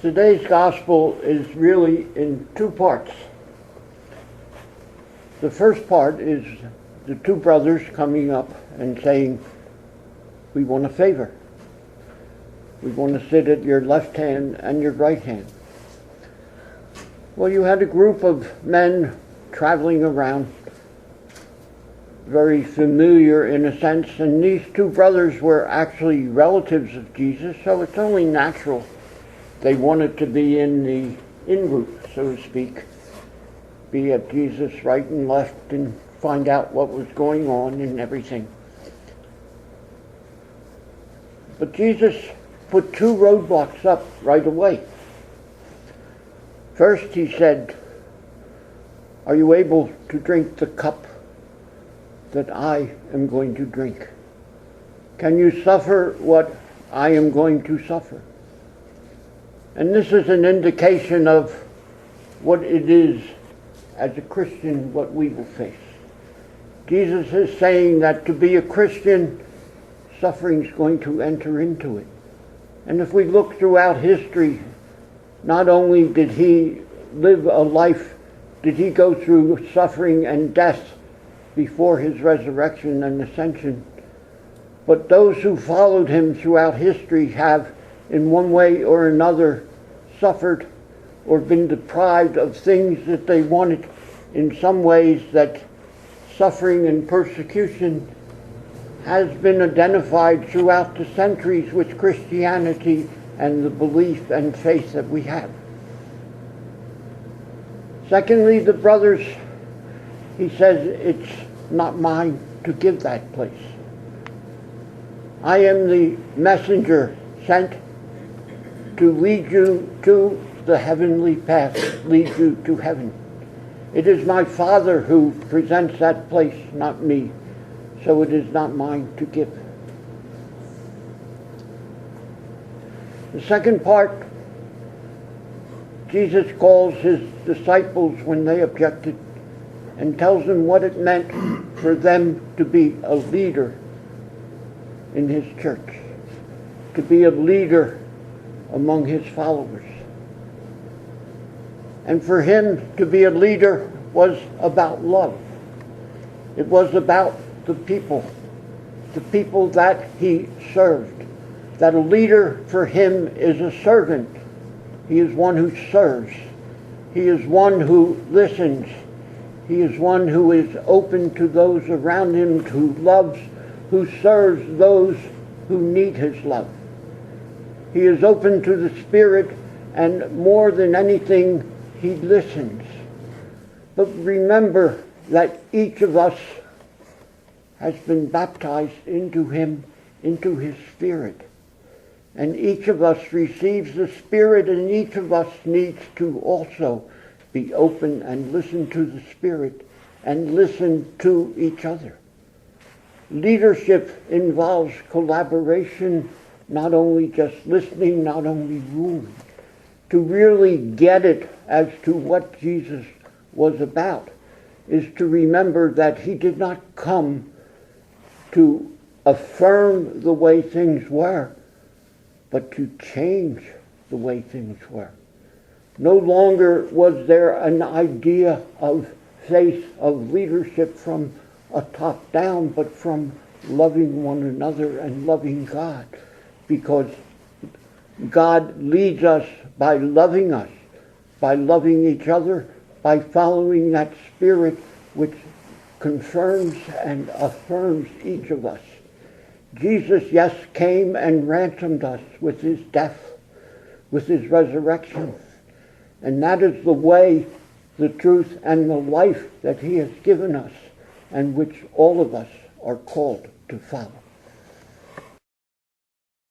Today's gospel is really in two parts. The first part is the two brothers coming up and saying, we want a favor. We want to sit at your left hand and your right hand. Well, you had a group of men traveling around, very familiar in a sense, and these two brothers were actually relatives of Jesus, so it's only natural they wanted to be in the in-group, so to speak, be at Jesus' right and left and find out what was going on and everything. But Jesus put two roadblocks up right away. First he said, are you able to drink the cup that I am going to drink? Can you suffer what I am going to suffer? And this is an indication of what it is as a Christian, what we will face. Jesus is saying that to be a Christian, suffering is going to enter into it. And if we look throughout history, not only did he live a life, did he go through suffering and death before his resurrection and ascension, but those who followed him throughout history have, in one way or another, suffered or been deprived of things that they wanted. In some ways, that suffering and persecution has been identified throughout the centuries with Christianity and the belief and faith that we have. Secondly, the brothers, he says, it's not mine to give that place. I am the messenger sent to lead you to the heavenly path, lead you to heaven. It is my Father who presents that place, not me, so it is not mine to give. The second part, Jesus calls his disciples when they objected and tells them what it meant for them to be a leader in his church, to be a leader among his followers. And for him to be a leader was about love. It was about the people that he served. That a leader for him is a servant. He is one who serves. He is one who listens. He is one who is open to those around him, who loves, who serves those who need his love. He is open to the Spirit, and more than anything, he listens. But remember that each of us has been baptized into him, into his Spirit. And each of us receives the Spirit, and each of us needs to also be open and listen to the Spirit and listen to each other. Leadership involves collaboration, not only just listening, not only ruling. To really get it as to what Jesus was about is to remember that he did not come to affirm the way things were, but to change the way things were. No longer was there an idea of faith, of leadership from a top down, but from loving one another and loving God. Because God leads us by loving each other, by following that Spirit which confirms and affirms each of us. Jesus, yes, came and ransomed us with his death, with his resurrection. And that is the way, the truth, and the life that he has given us, and which all of us are called to follow.